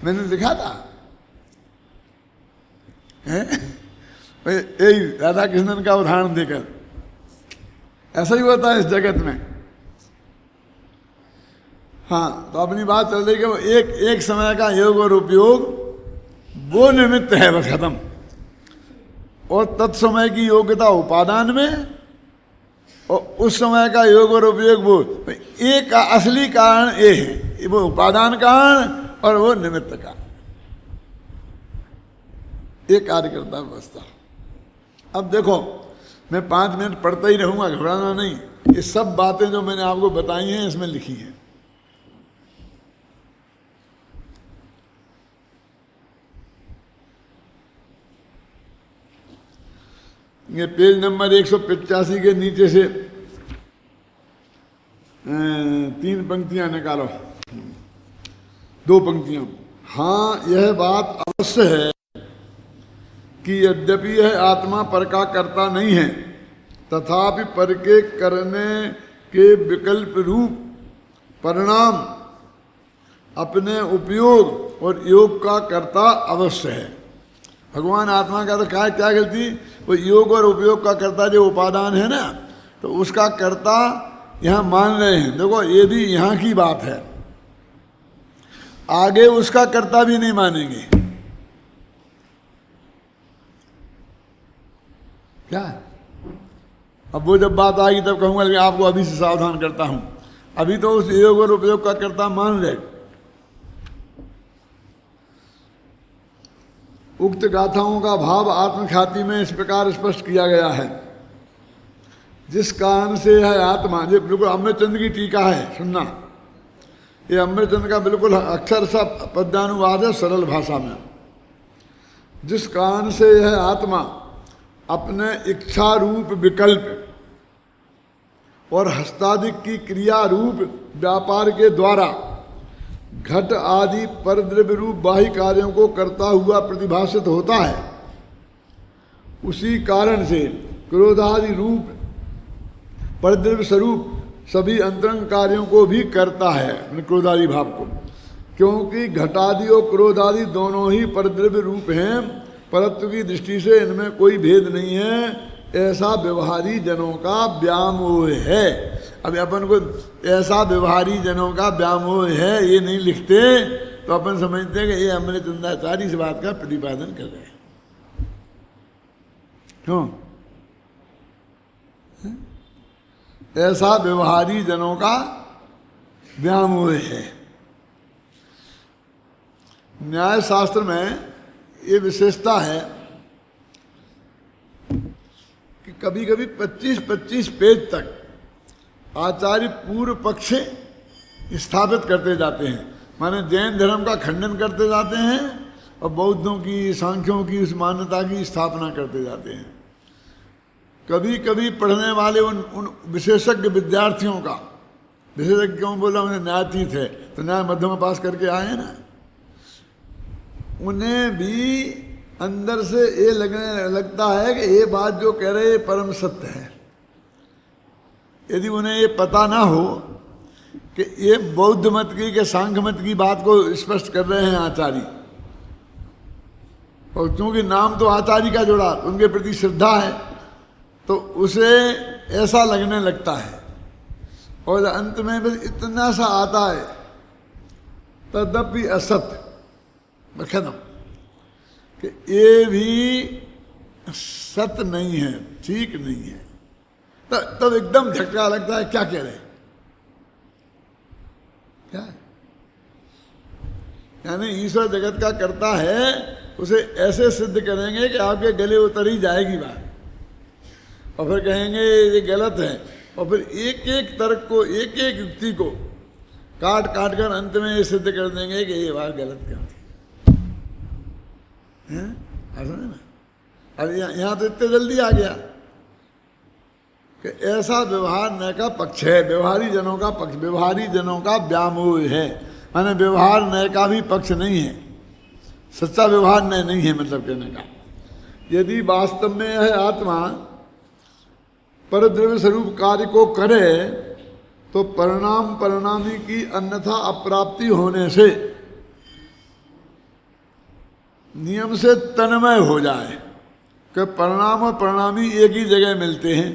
मैंने लिखा था? यही राधा कृष्णन का उदाहरण देकर ऐसा ही होता है इस जगत में। हाँ, तो अपनी बात चल रही कि वो एक समय का योग और उपयोग वो निमित्त है, बस खत्म। और तत्समय की योग्यता उपादान में, और उस समय का योग और उपयोग वो एक का असली कारण ये है, वो उपादान कारण और वो निमित्त कारण, एक कार्यकर्ता व्यवस्था। अब देखो, मैं 5 मिनट पढ़ता ही रहूंगा, घबराना नहीं। ये सब बातें जो मैंने आपको बताई हैं इसमें लिखी हैं। ये पेज नंबर 185 के नीचे से 3 पंक्तियां निकालो, 2 पंक्तियां। हाँ, यह बात अवश्य है कि यद्यपि यह आत्मा पर का कर्ता नहीं है, तथापि पर के करने के विकल्प रूप परिणाम अपने उपयोग और योग का कर्ता अवश्य है। भगवान आत्मा का तो क्या गलती, वो योग और उपयोग का कर्ता जो उपादान है ना, तो उसका कर्ता यहाँ मान रहे हैं। देखो, ये भी यहाँ की बात है, आगे उसका कर्ता भी नहीं मानेंगे। क्या? अब वो जब बात आएगी तब कहूंगा कि आपको अभी से सावधान करता हूं। अभी तो उस योग और उपयोग का कर्ता मान रहे। उक्त गाथाओं का भाव आत्मख्याति में इस प्रकार स्पष्ट किया गया है, जिस कारण से यह आत्मा, ये बिल्कुल अमृतचंद की टीका है, सुनना। ये अमृतचंद का बिल्कुल अक्षर सा पद्यानुवाद है सरल भाषा में। जिस कारण से यह आत्मा अपने इच्छा रूप विकल्प और हस्तादिक की क्रिया रूप व्यापार के द्वारा घट आदि परद्रव्य रूप बाह्य कार्यों को करता हुआ प्रतिभाषित होता है, उसी कारण से क्रोधादि रूप परद्रव्य स्वरूप सभी अंतरंग कार्यों को भी करता है, क्रोधादि भाव को। क्योंकि घटादि और क्रोधादि दोनों ही परद्रव्य रूप हैं, परत्व की दृष्टि से इनमें कोई भेद नहीं है, ऐसा व्यवहारी जनों का व्यामोह है। अब अपन को ऐसा व्यवहारी जनों का व्यामोह है ये नहीं लिखते, तो अपन समझते हैं कि ये अमृतचंदाचार्य इस बात का प्रतिपादन कर रहे हैं। क्यों? ऐसा व्यवहारी जनों का व्यामोह है। न्याय शास्त्र में ये विशेषता है कि कभी कभी 25-25 पेज तक आचार्य पूर्व पक्ष स्थापित करते जाते हैं, माने जैन धर्म का खंडन करते जाते हैं और बौद्धों की, सांख्यों की उस मान्यता की स्थापना करते जाते हैं। कभी कभी पढ़ने वाले उन विशेषज्ञ विद्यार्थियों का, विशेषज्ञ क्यों बोला, उन्हें न्यायातीत है तो न्याय मध्य में पास करके आए हैं ना, उन्हें भी अंदर से ये लगता है कि ये बात जो कह रहे हैं परम सत्य है। यदि उन्हें ये पता ना हो कि ये बौद्ध मत की के सांख्य मत की बात को स्पष्ट कर रहे हैं आचार्य, और क्योंकि नाम तो आचार्य का जुड़ा, उनके प्रति श्रद्धा है, तो उसे ऐसा लगने लगता है और अंत में बस इतना सा आता है, तदपि असत खत्म, कि ये भी सत्य नहीं है, ठीक नहीं है। तब एकदम झटका लगता है, क्या कह रहे हैं, क्या है? यानी ईश्वर जगत का करता है, उसे ऐसे सिद्ध करेंगे कि आपके गले उतर ही जाएगी बात, और फिर कहेंगे ये गलत है, और फिर एक एक तर्क को, एक एक युक्ति को काट काट कर अंत में ये सिद्ध कर देंगे कि ये बात गलत क्यों थी। ऐसा नहीं ना, अरे यहाँ तो इतने जल्दी आ गया कि ऐसा व्यवहार न का पक्ष है, व्यवहारी जनों का पक्ष, व्यवहारी जनों का व्यामोह है, माने व्यवहार न का भी पक्ष नहीं है, सच्चा व्यवहार न नहीं है, मतलब कहने का। यदि वास्तव में यह आत्मा परद्रव्य स्वरूप कार्य को करे तो परिणाम परिणामी की अन्यथा अप्राप्ति होने से नियम से तन्मय हो जाए कि परिणाम और परिणामी एक ही जगह मिलते हैं,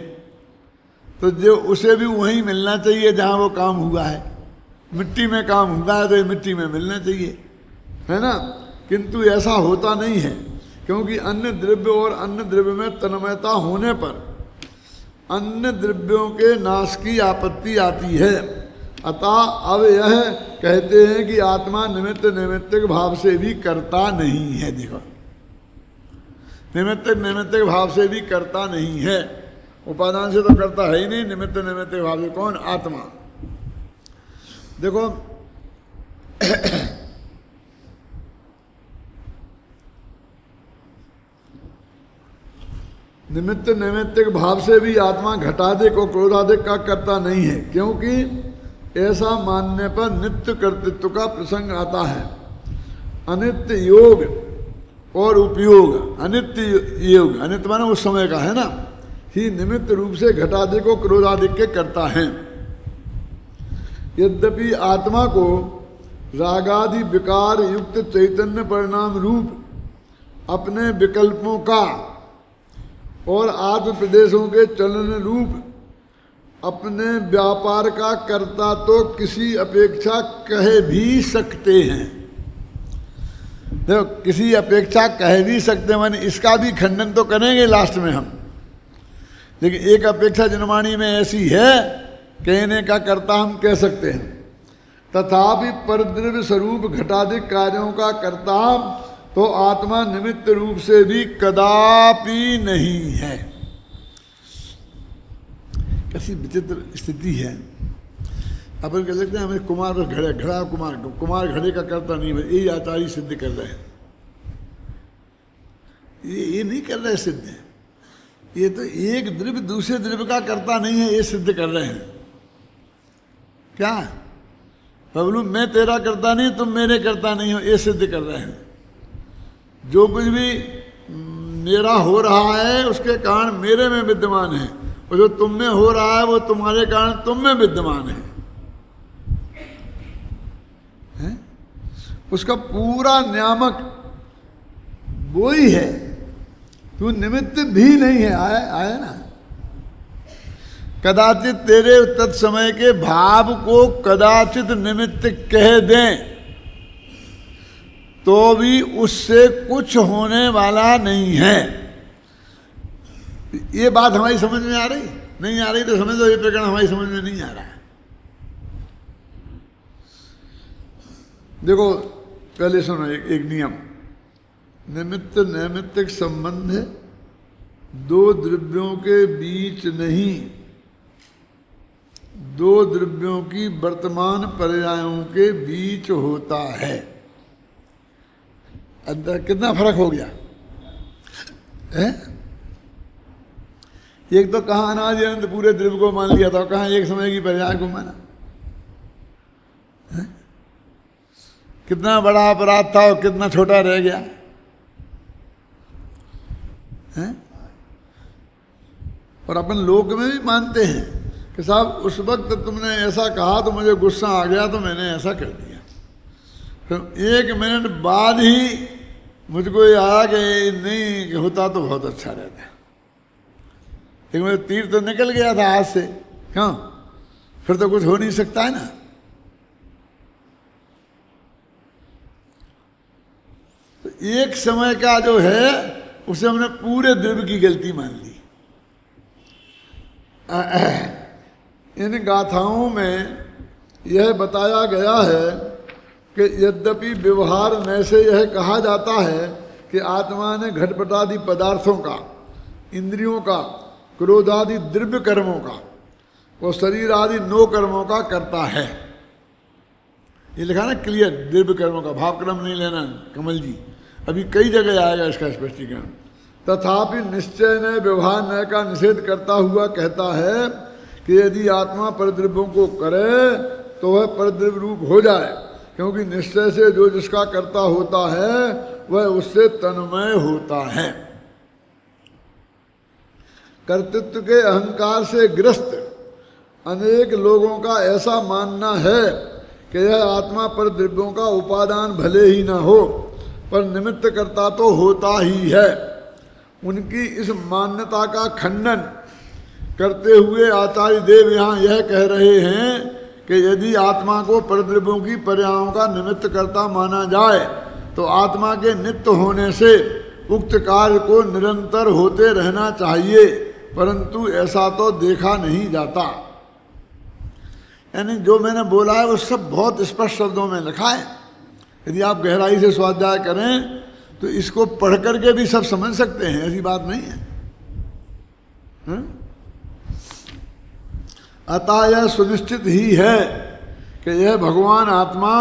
तो जो उसे भी वहीं मिलना चाहिए जहाँ वो काम हुआ है। मिट्टी में काम हुआ है तो ये मिट्टी में मिलना चाहिए, है ना। किंतु ऐसा होता नहीं है, क्योंकि अन्य द्रव्य और अन्य द्रव्य में तन्मयता होने पर अन्य द्रव्यों के नाश की आपत्ति आती है। अतः अब यह कहते हैं कि आत्मा निमित्त नैमित्तिक भाव से भी करता नहीं है। देखो, निमित्त नैमित्तिक भाव से भी करता नहीं है, उपादान से तो करता है ही नहीं, निमित्त नैमित्तिक भाव से कौन? आत्मा। देखो निमित्त नैमित्तिक भाव से भी आत्मा घटादिक और क्रोधादिक का करता नहीं है, क्योंकि ऐसा मानने पर नित्य कर्तृत्व का प्रसंग आता है। अनित्य योग और उपयोग, अनित्य योग, अनित्य माने उस समय का है ना, ही निमित्त रूप से घटादिक और क्रोधादिक के करता है। यद्यपि आत्मा को रागादि विकार युक्त चैतन्य परिणाम रूप अपने विकल्पों का और आत्म प्रदेशों के चलन रूप अपने व्यापार का कर्ता तो किसी अपेक्षा कह भी सकते हैं। देखो, किसी अपेक्षा कह भी सकते हैं, माने इसका भी खंडन तो करेंगे लास्ट में हम, लेकिन एक अपेक्षा जनवाणी में ऐसी है, कहने का कर्ता हम कह सकते हैं। तथापि परद्रव्य स्वरूप घटादिक कार्यों का कर्ता तो आत्मा निमित्त रूप से भी कदापि नहीं है। कैसी विचित्र स्थिति है। अपन कह सकते हैं हमें कुमार पर घड़े, घड़ा कुमार, कुमार घड़े का कर्ता नहीं है, यही आचार्य सिद्ध कर रहे हैं। ये नहीं कर रहे सिद्ध, ये तो एक द्रव्य दूसरे द्रव्य का कर्ता नहीं है, ये सिद्ध कर रहे हैं। क्या बबलू, मैं तेरा करता नहीं, तुम मेरे करता नहीं हो, ये सिद्ध कर रहे हैं। जो कुछ भी मेरा हो रहा है उसके कारण मेरे में विद्यमान है, और जो तुम में हो रहा है वो तुम्हारे कारण तुम में विद्यमान है? उसका पूरा नियामक वो ही है, तू निमित्त भी नहीं है। आया ना, कदाचित तेरे तत्समय के भाव को कदाचित निमित्त कह दें तो भी उससे कुछ होने वाला नहीं है। ये बात हमारी समझ में आ रही? नहीं आ रही तो समझ लो ये प्रकरण हमारी समझ में नहीं आ रहा है। देखो पहले सुनो एक नियम, निमित्त नैमित्तिक संबंध दो द्रव्यों के बीच नहीं, दो द्रव्यों की वर्तमान पर्यायों के बीच होता है। अंदर कितना फर्क हो गया है? एक तो कहाँ अनादि अनंत पूरे द्रव्य को मान लिया था, कहाँ एक समय की पर्याय को माना है? कितना बड़ा अपराध था और कितना छोटा रह गया है? और अपन लोक में भी मानते हैं कि साहब उस वक्त तुमने ऐसा कहा तो मुझे गुस्सा आ गया तो मैंने ऐसा कर दिया, फिर एक मिनट बाद ही मुझको ये आया कि नहीं होता तो बहुत अच्छा रहता, लेकिन मेरा तीर तो निकल गया था हाथ से, क्यों? फिर तो कुछ हो नहीं सकता है ना। तो एक समय का जो है उसे हमने पूरे द्रव्य की गलती मान ली। इन गाथाओं में यह बताया गया है कि यद्यपि व्यवहार में से यह कहा जाता है कि आत्मा ने घटपटादि पदार्थों का, इंद्रियों का, क्रोधादि द्रव्य कर्मों का और शरीर आदि 9 कर्मों का करता है। ये लिखा ना क्लियर, द्रव्य कर्मों का, भाव क्रम नहीं लेना कमल जी, अभी कई जगह आएगा इसका स्पष्टीकरण। तथापि निश्चय ने व्यवहार न्याय का निषेध करता हुआ कहता है कि यदि आत्मा परद्रव्यों को करे तो वह परद्रव्य रूप हो जाए, क्योंकि निश्चय से जो जिसका कर्ता होता है वह उससे तन्मय होता है। कर्तृत्व के अहंकार से ग्रस्त अनेक लोगों का ऐसा मानना है कि यह आत्मा परद्रव्यों का उपादान भले ही न हो पर निमित्त कर्ता तो होता ही है। उनकी इस मान्यता का खंडन करते हुए आचार्य देव यहाँ यह कह रहे हैं कि यदि आत्मा को परद्रव्यों की पर्यायों का निमित्त कर्ता माना जाए तो आत्मा के नित्य होने से उक्त कार्य को निरंतर होते रहना चाहिए, परंतु ऐसा तो देखा नहीं जाता। यानी जो मैंने बोला है वो सब बहुत स्पष्ट शब्दों में लिखा है। यदि आप गहराई से स्वाध्याय करें तो इसको पढ़ करके भी सब समझ सकते हैं, ऐसी बात नहीं है। अतः यह सुनिश्चित ही है कि यह भगवान आत्मा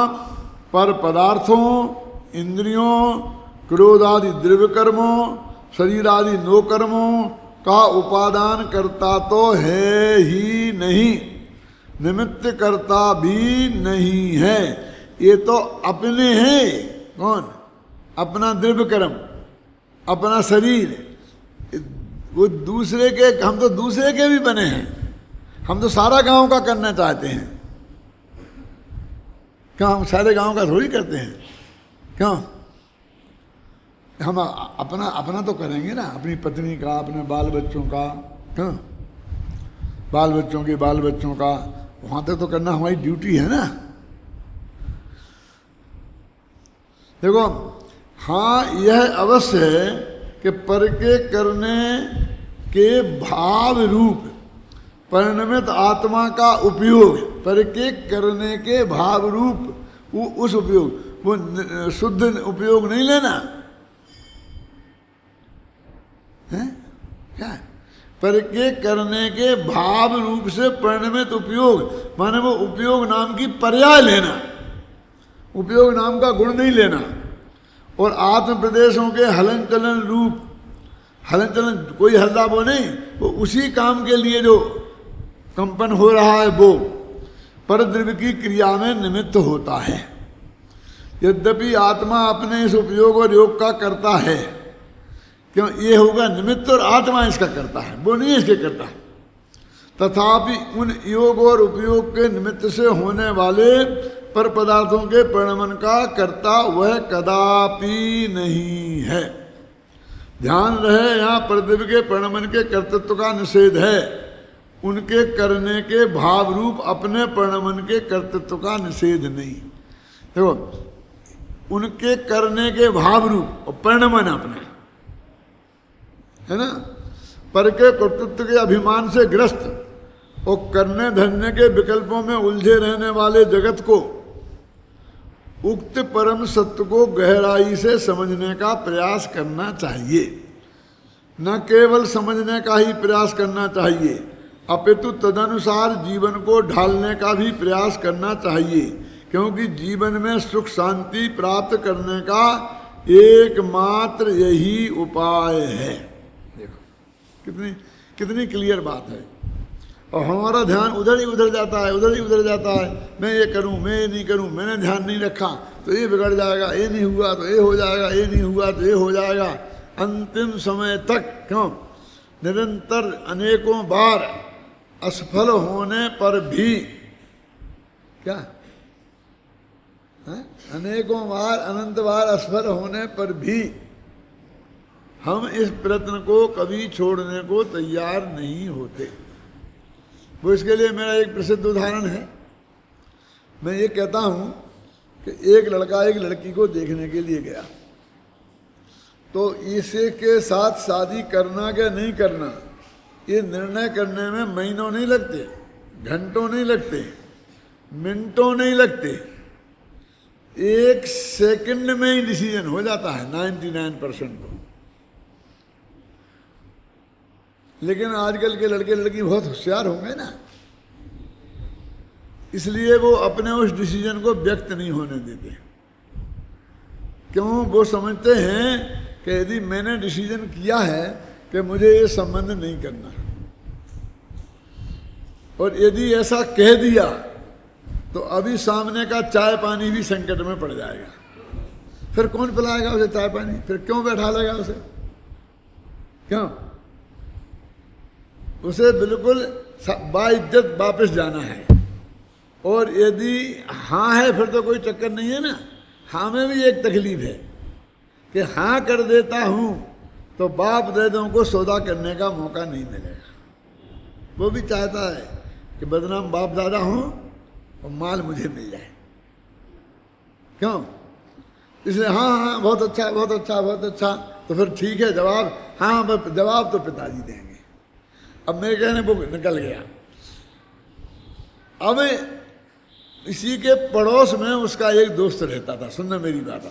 पर पदार्थों, इंद्रियों, क्रोध आदि द्रव्य कर्मों, शरीर आदि 9 कर्मों का उपादान करता तो है ही नहीं, निमित्त करता भी नहीं है। ये तो अपने हैं। कौन? अपना द्रव्य कर्म, अपना शरीर। वो दूसरे के, हम तो दूसरे के भी बने हैं, हम तो सारा गांव का करना चाहते हैं। क्यों? हम सारे गांव का थोड़ी करते हैं। क्यों? हम अपना अपना तो करेंगे ना, अपनी पत्नी का, अपने बाल बच्चों का। क्यों? बाल बच्चों के बाल बच्चों का, वहां तक तो करना हमारी ड्यूटी है ना। देखो, हाँ यह अवश्य है कि पर के करने के भाव रूप परिणमित आत्मा का उपयोग, पर के करने के भाव रूप वो उस उपयोग, वो शुद्ध उपयोग नहीं लेना है क्या? पर के करने के भाव रूप से परिणमित उपयोग माने वो उपयोग नाम की पर्याय लेना, उपयोग नाम का गुण नहीं लेना। और आत्म प्रदेशों के हलन चलन रूप, हलन चलन कोई हल्ला वो नहीं, वो उसी काम के लिए जो कंपन हो रहा है वो परद्रव्य की क्रिया में निमित्त होता है। यद्यपि आत्मा अपने इस उपयोग और योग का करता है, क्यों? ये होगा निमित्त और आत्मा इसका करता है, वो नहीं इसके करता। तथापि उन योग और उपयोग के निमित्त से होने वाले पर पदार्थों के परिणमन का कर्ता वह कदापि नहीं है। ध्यान रहे, यहाँ परद्रव्य के परिणमन के कर्तृत्व का निषेध है, उनके करने के भाव रूप अपने परिणमन के कर्तृत्व का निषेध नहीं। देखो, उनके करने के भाव रूप और परिणमन अपने है ना, पर के कर्तृत्व के अभिमान से ग्रस्त और करने धरने के विकल्पों में उलझे रहने वाले जगत को उक्त परम सत्य को गहराई से समझने का प्रयास करना चाहिए। न केवल समझने का ही प्रयास करना चाहिए, अपितु तदनुसार जीवन को ढालने का भी प्रयास करना चाहिए, क्योंकि जीवन में सुख शांति प्राप्त करने का एकमात्र यही उपाय है। देखो कितनी कितनी क्लियर बात है। और हमारा ध्यान उधर ही उधर जाता है, उधर ही उधर जाता है। मैं ये करूं, मैं ये नहीं करूं, मैंने ध्यान नहीं रखा तो ये बिगड़ जाएगा, ये नहीं हुआ तो ये हो जाएगा, ये नहीं हुआ तो ये हो जाएगा। अंतिम समय तक क्यों निरंतर अनेकों बार असफल होने पर भी क्या है? अनेकों बार अनंत बार असफल होने पर भी हम इस प्रयत्न को कभी छोड़ने को तैयार नहीं होते। वो इसके लिए मेरा एक प्रसिद्ध उदाहरण है। मैं ये कहता हूँ कि एक लड़का एक लड़की को देखने के लिए गया, तो इसे के साथ शादी करना क्या नहीं करना ये निर्णय करने में महीनों नहीं लगते, घंटों नहीं लगते, मिनटों नहीं लगते, 1 सेकंड में ही डिसीजन हो जाता है 99% को। लेकिन आजकल के लड़के लड़की बहुत होशियार होंगे ना, इसलिए वो अपने उस डिसीजन को व्यक्त नहीं होने देते। क्यों? वो समझते हैं कि यदि मैंने डिसीजन किया है कि मुझे ये संबंध नहीं करना, और यदि ऐसा कह दिया तो अभी सामने का चाय पानी भी संकट में पड़ जाएगा। फिर कौन पिलाएगा उसे चाय पानी? फिर क्यों बैठा लेगा उसे? क्यों? उसे बिल्कुल बाइज्जत वापस जाना है। और यदि हाँ है फिर तो कोई चक्कर नहीं है ना। हाँ में भी एक तकलीफ है कि हाँ कर देता हूँ तो बाप दादों को सौदा करने का मौका नहीं मिलेगा। वो भी चाहता है कि बदनाम बाप दादा हों और माल मुझे मिल जाए। क्यों? इसलिए हाँ हाँ बहुत अच्छा बहुत अच्छा बहुत अच्छा, तो फिर ठीक है जवाब, हाँ जवाब तो पिताजी देंगे। अब मेरे कहने वो निकल गया। अब इसी के पड़ोस में उसका एक दोस्त रहता था, सुनना मेरी बात।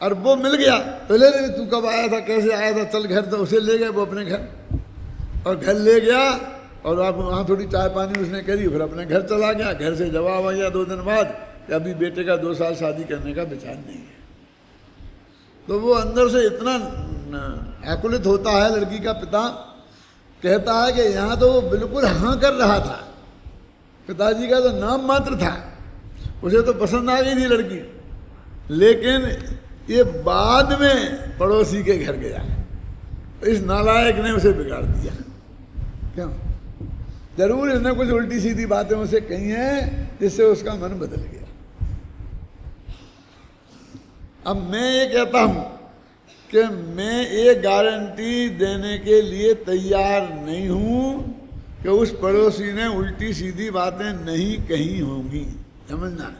और वो मिल गया तो ले तू कब आया था, कैसे आया था, चल घर। तो उसे ले गए वो अपने घर, और घर ले गया और आप वहाँ थोड़ी चाय पानी उसने करी, फिर अपने घर चला गया। घर से जवाब आ गया 2 दिन बाद कि अभी बेटे का 2 साल शादी करने का विचार नहीं है। तो वो अंदर से इतना आकुलित होता है, लड़की का पिता कहता है कि यहाँ तो वो बिल्कुल हाँ कर रहा था, पिताजी का तो नाम मात्र था, उसे तो पसंद आ गई थी लड़की, लेकिन ये बाद में पड़ोसी के घर गया, इस नालायक ने उसे बिगाड़ दिया। क्यों? जरूर इसने कुछ उल्टी सीधी बातें उसे कही हैं जिससे उसका मन बदल गया। अब मैं ये कहता हूं कि मैं ये गारंटी देने के लिए तैयार नहीं हूं कि उस पड़ोसी ने उल्टी सीधी बातें नहीं कही होंगी, समझना।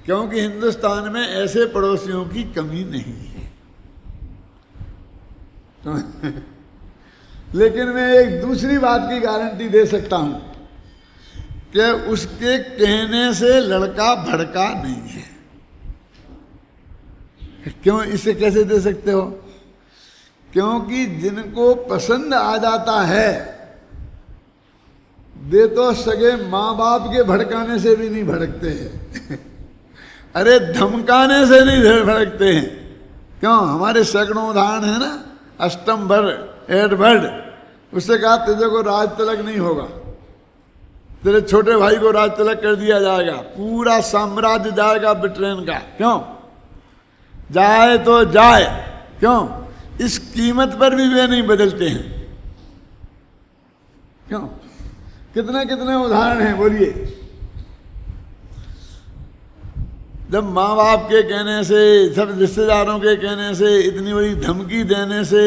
क्योंकि हिंदुस्तान में ऐसे पड़ोसियों की कमी नहीं है। लेकिन मैं एक दूसरी बात की गारंटी दे सकता हूं कि उसके कहने से लड़का भड़का नहीं है। क्यों? इसे कैसे दे सकते हो? क्योंकि जिनको पसंद आ जाता है वे तो सगे माँ बाप के भड़काने से भी नहीं भड़कते हैं। अरे धमकाने से नहीं भड़कते हैं। क्यों? हमारे सैकड़ों उदाहरण है ना। अष्टम एडवर्ड, उससे कहा तुझे को राज तिलक नहीं होगा, तेरे छोटे भाई को राज तिलक कर दिया जाएगा, पूरा साम्राज्य जाएगा ब्रिटेन का। क्यों? जाए तो जाए। क्यों? इस कीमत पर भी वे नहीं बदलते हैं। क्यों? कितने कितने उदाहरण हैं, बोलिए। जब माँ बाप के कहने से, सब रिश्तेदारों के कहने से, इतनी बड़ी धमकी देने से,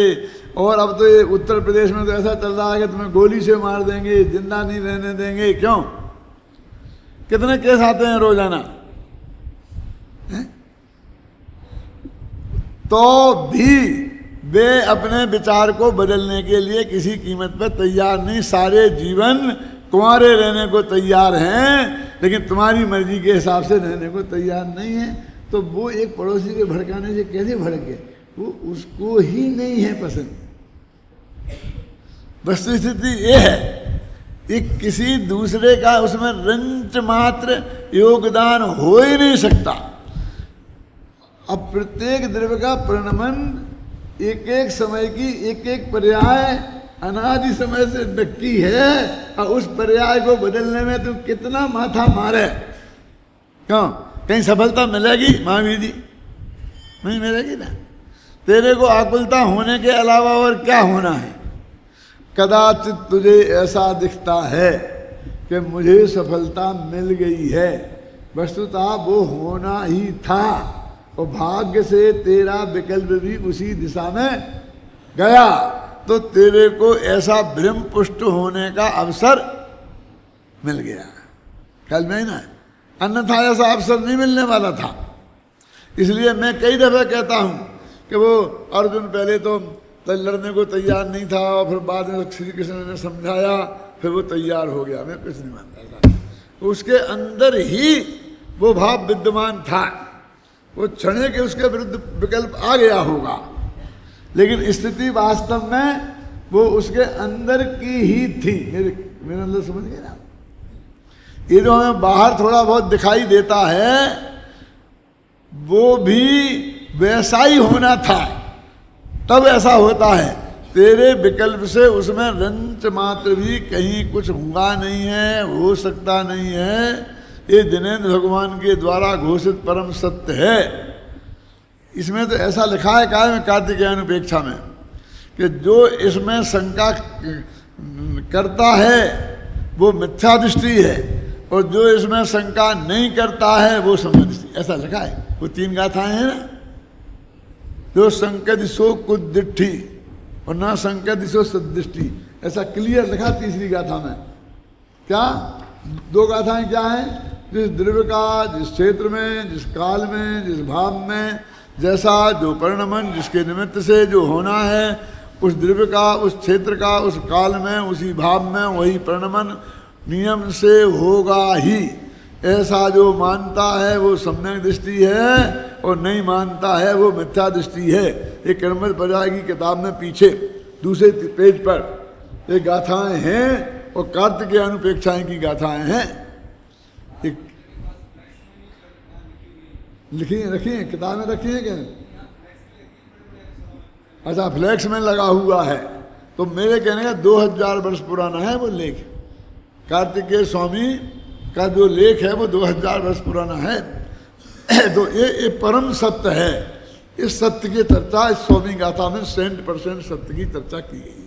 और अब तो ये उत्तर प्रदेश में तो ऐसा चल रहा है कि तुम्हें गोली से मार देंगे, जिंदा नहीं रहने देंगे। क्यों? कितने केस आते हैं रोजाना है? तो भी वे अपने विचार को बदलने के लिए किसी कीमत पर तैयार नहीं, सारे जीवन कुंवारे रहने को तैयार हैं, लेकिन तुम्हारी मर्जी के हिसाब से रहने को तैयार नहीं है। तो वो एक पड़ोसी के भड़काने से कैसे भड़क गए, वो उसको ही नहीं है पसंद। वस्तुस्थिति ये है कि किसी दूसरे का उसमें रंच मात्र योगदान हो ही नहीं सकता। अब प्रत्येक द्रव्य का परिणमन एक एक समय की एक एक पर्याय अनादि समय से नक्की है, और उस पर्याय को बदलने में तुम कितना माथा मारे। क्यों, कहीं सफलता मिलेगी महावीर जी? नहीं मिलेगी ना। तेरे को आकुलता होने के अलावा और क्या होना है? कदाचित तुझे ऐसा दिखता है कि मुझे सफलता मिल गई है, वस्तुतः वो होना ही था, और भाग्य से तेरा विकल्प भी उसी दिशा में गया, तो तेरे को ऐसा ब्रह्म पुष्ट होने का अवसर मिल गया। ख्याल में ही ना, अन्यथा ऐसा अवसर नहीं मिलने वाला था। इसलिए मैं कई दफे कहता हूं कि वो अर्जुन पहले तो लड़ने को तैयार नहीं था, और फिर बाद में श्री कृष्ण ने समझाया, फिर वो तैयार हो गया। मैं कुछ नहीं मानता था, उसके अंदर ही वो भाव विद्यमान था। वो क्षण के उसके विरुद्ध विकल्प आ गया होगा, लेकिन स्थिति वास्तव में वो उसके अंदर की ही थी। मेरे अंदर समझ गए ना? ये जो हमें बाहर थोड़ा बहुत दिखाई देता है, वो भी वैसा ही होना था, तब ऐसा होता है। तेरे विकल्प से उसमें रंच मात्र भी कहीं कुछ हुआ नहीं है, हो सकता नहीं है। ये दिनेन्द्र भगवान के द्वारा घोषित परम सत्य है। इसमें तो ऐसा लिखा है काय में कार्तिकेयानुपेक्षा में कि जो इसमें शंका करता है वो मिथ्या दृष्टि है, और जो इसमें शंका नहीं करता है वो सम्यक दृष्टि। ऐसा लिखा है। वो 3 गाथाएं हैं ना, जो संकदिशो कुदृष्टि और ना संकदिशो सदृष्टि, ऐसा क्लियर लिखा 3री गाथा में। क्या 2 गाथाएं क्या हैं? जिस द्रव्य का जिस क्षेत्र में, जिस काल में, जिस भाव में जैसा जो परिणमन जिसके निमित्त से जो होना है, उस द्रव्य का, उस क्षेत्र का, उस काल में, उसी भाव में वही परिणमन नियम से होगा ही। ऐसा जो मानता है वो सम्यक दृष्टि है, और नहीं मानता है वो मिथ्या दृष्टि है। ये कर्मठ पर्याय की किताब में पीछे दूसरे पेज पर ये गाथाएं हैं, और कार्तिकेय अनुपेक्षाएं की गाथाएं हैं। एक लिखी रखी है, किताब में रखी है क्या? अच्छा, फ्लैक्स में लगा हुआ है। तो मेरे कहने का 2000 वर्ष पुराना है वो लेख। कार्तिकेय स्वामी का जो लेख है वो 2000 वर्ष पुराना है। तो ये परम सत्य है। इस सत्य की चर्चा इस स्वामी गाथा में 100% सत्य की चर्चा की गई है।